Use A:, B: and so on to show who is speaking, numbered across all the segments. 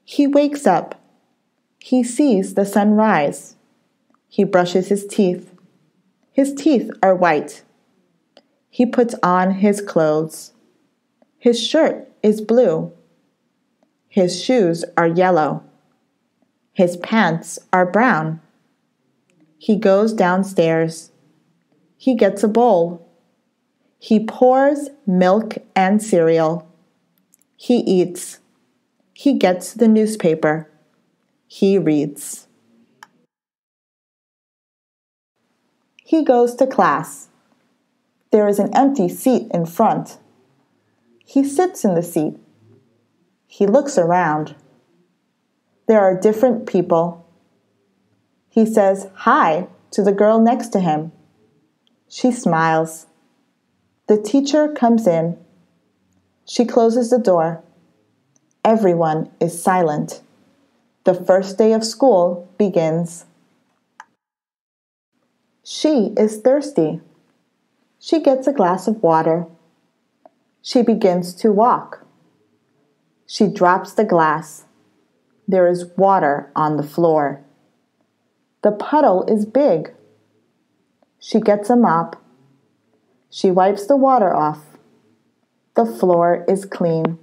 A: He wakes up. He sees the sun rise. He brushes his teeth. His teeth are white. He puts on his clothes. His shirt is blue. His shoes are yellow. His pants are brown. He goes downstairs. He gets a bowl. He pours milk and cereal. He eats. He gets the newspaper. He reads. He goes to class. There is an empty seat in front. He sits in the seat. He looks around. There are different people. He says hi to the girl next to him. She smiles. The teacher comes in. She closes the door. Everyone is silent. The first day of school begins. She is thirsty. She gets a glass of water. She begins to walk. She drops the glass. There is water on the floor. The puddle is big. She gets a mop. She wipes the water off. The floor is clean.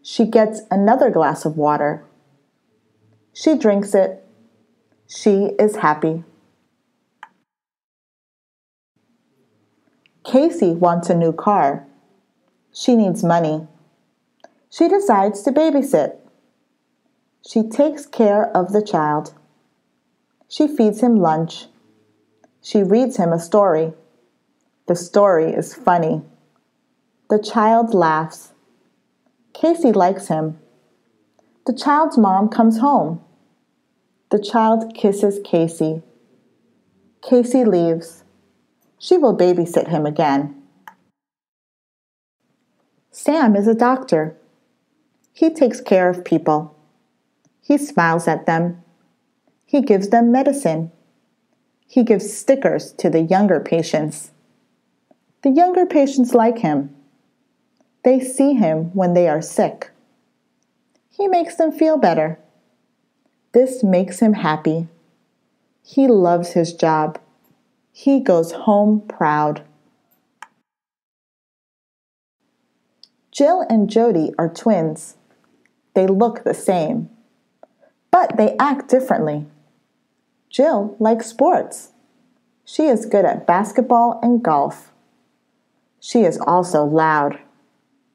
A: She gets another glass of water. She drinks it. She is happy. Casey wants a new car. She needs money. She decides to babysit. She takes care of the child. She feeds him lunch. She reads him a story. The story is funny. The child laughs. Casey likes him. The child's mom comes home. The child kisses Casey. Casey leaves. She will babysit him again. Sam is a doctor. He takes care of people. He smiles at them. He gives them medicine. He gives stickers to the younger patients. The younger patients like him. They see him when they are sick. He makes them feel better. This makes him happy. He loves his job. He goes home proud. Jill and Jody are twins. They look the same, but they act differently. Jill likes sports. She is good at basketball and golf. She is also loud.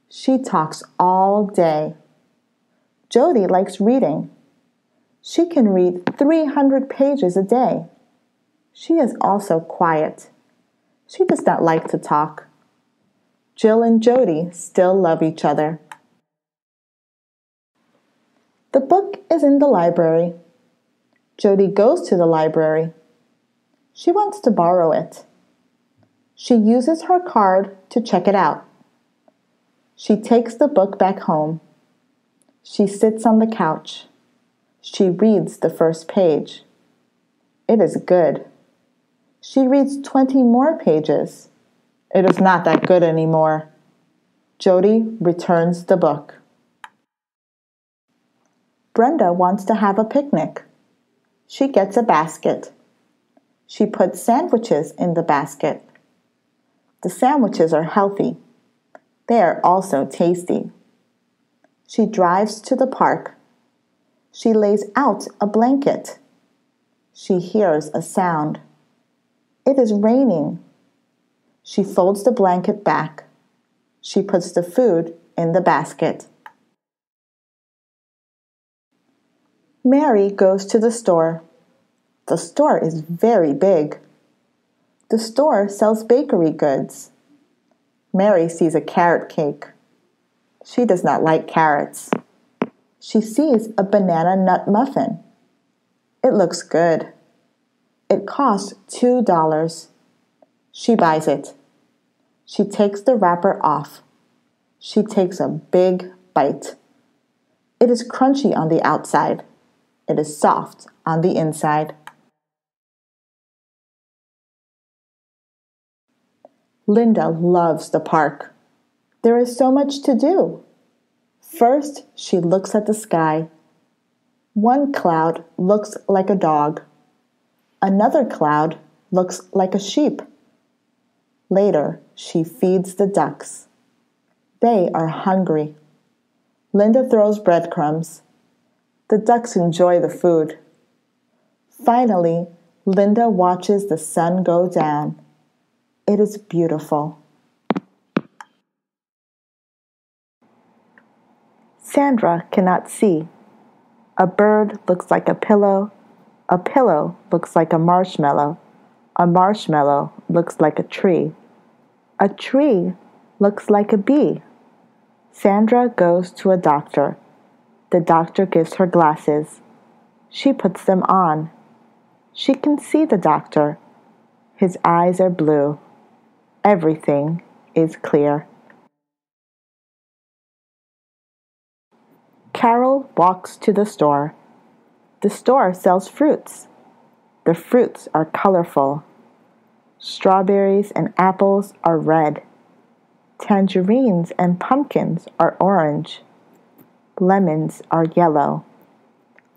A: She talks all day. Jody likes reading. She can read 300 pages a day. She is also quiet. She does not like to talk. Jill and Jody still love each other. The book is in the library. Jody goes to the library. She wants to borrow it. She uses her card to check it out. She takes the book back home. She sits on the couch. She reads the first page. It is good. She reads 20 more pages. It is not that good anymore. Jody returns the book. Brenda wants to have a picnic. She gets a basket. She puts sandwiches in the basket. The sandwiches are healthy. They are also tasty. She drives to the park. She lays out a blanket. She hears a sound. It is raining. She folds the blanket back. She puts the food in the basket. Mary goes to the store. The store is very big. The store sells bakery goods. Mary sees a carrot cake. She does not like carrots. She sees a banana nut muffin. It looks good. It costs $2. She buys it. She takes the wrapper off. She takes a big bite. It is crunchy on the outside. It is soft on the inside. Linda loves the park. There is so much to do. First, she looks at the sky. One cloud looks like a dog. Another cloud looks like a sheep. Later, she feeds the ducks. They are hungry. Linda throws breadcrumbs. The ducks enjoy the food. Finally, Linda watches the sun go down. It is beautiful. Sandra cannot see. A bird looks like a pillow. A pillow looks like a marshmallow. A marshmallow looks like a tree. A tree looks like a bee. Sandra goes to a doctor. The doctor gives her glasses. She puts them on. She can see the doctor. His eyes are blue. Everything is clear. Carol walks to the store. The store sells fruits. The fruits are colorful. Strawberries and apples are red. Tangerines and pumpkins are orange. Lemons are yellow.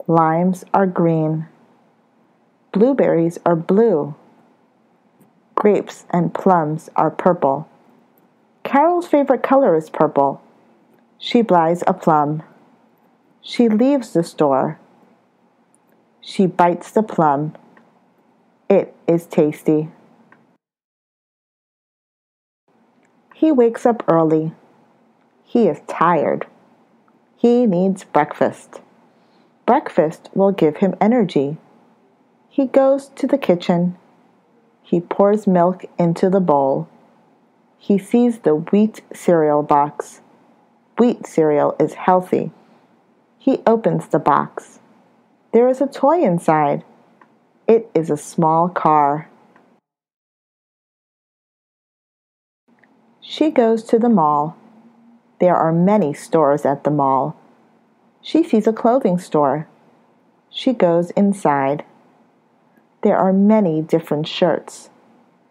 A: Limes are green. Blueberries are blue. Grapes and plums are purple. Carol's favorite color is purple. She buys a plum. She leaves the store. She bites the plum. It is tasty. He wakes up early. He is tired. He needs breakfast. Breakfast will give him energy. He goes to the kitchen. He pours milk into the bowl. He sees the wheat cereal box. Wheat cereal is healthy. He opens the box. There is a toy inside. It is a small car. She goes to the mall. There are many stores at the mall. She sees a clothing store. She goes inside. There are many different shirts.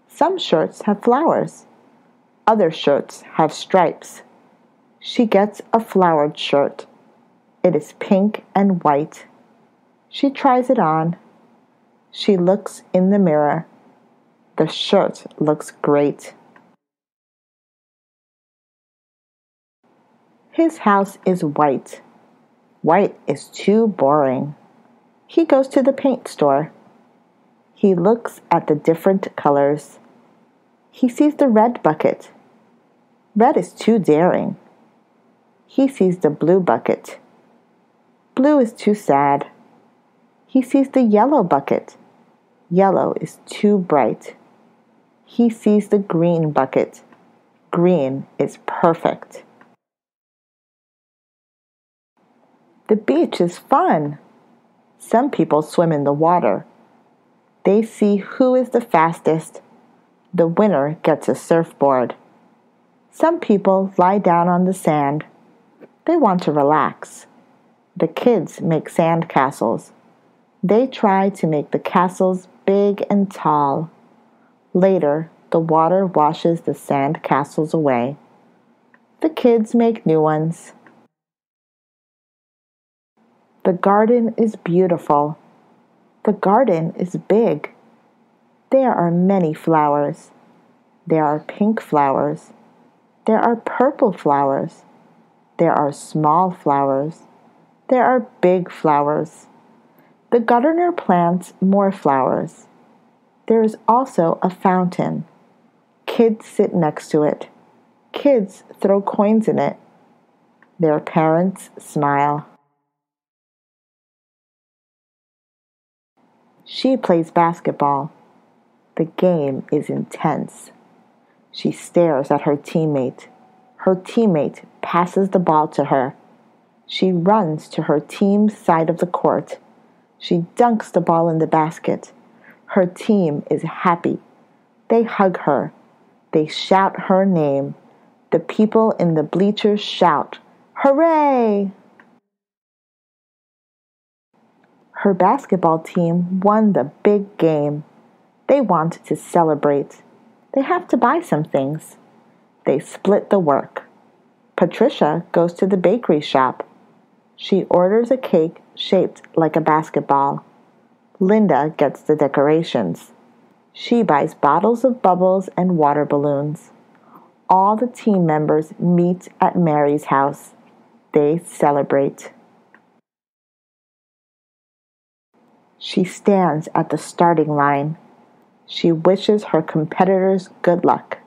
A: Some shirts have flowers. Other shirts have stripes. She gets a flowered shirt. It is pink and white. She tries it on. She looks in the mirror. The shirt looks great. His house is white. White is too boring. He goes to the paint store. He looks at the different colors. He sees the red bucket. Red is too daring. He sees the blue bucket. Blue is too sad. He sees the yellow bucket. Yellow is too bright. He sees the green bucket. Green is perfect. The beach is fun. Some people swim in the water. They see who is the fastest. The winner gets a surfboard. Some people lie down on the sand. They want to relax. The kids make sand castles. They try to make the castles big and tall. Later, the water washes the sand castles away. The kids make new ones. The garden is beautiful. The garden is big. There are many flowers. There are pink flowers. There are purple flowers. There are small flowers. There are big flowers. The gardener plants more flowers. There is also a fountain. Kids sit next to it. Kids throw coins in it. Their parents smile. She plays basketball. The game is intense. She stares at her teammate. Her teammate passes the ball to her. She runs to her team's side of the court. She dunks the ball in the basket. Her team is happy. They hug her. They shout her name. The people in the bleachers shout, "Hooray!" Her basketball team won the big game. They want to celebrate. They have to buy some things. They split the work. Patricia goes to the bakery shop. She orders a cake shaped like a basketball. Linda gets the decorations. She buys bottles of bubbles and water balloons. All the team members meet at Mary's house. They celebrate. She stands at the starting line. She wishes her competitors good luck.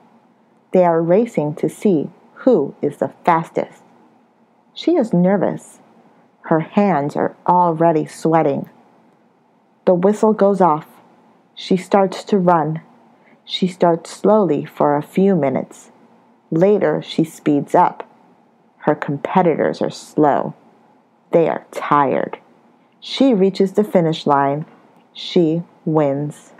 A: They are racing to see who is the fastest. She is nervous. Her hands are already sweating. The whistle goes off. She starts to run. She starts slowly for a few minutes. Later, she speeds up. Her competitors are slow. They are tired. She reaches the finish line. She wins.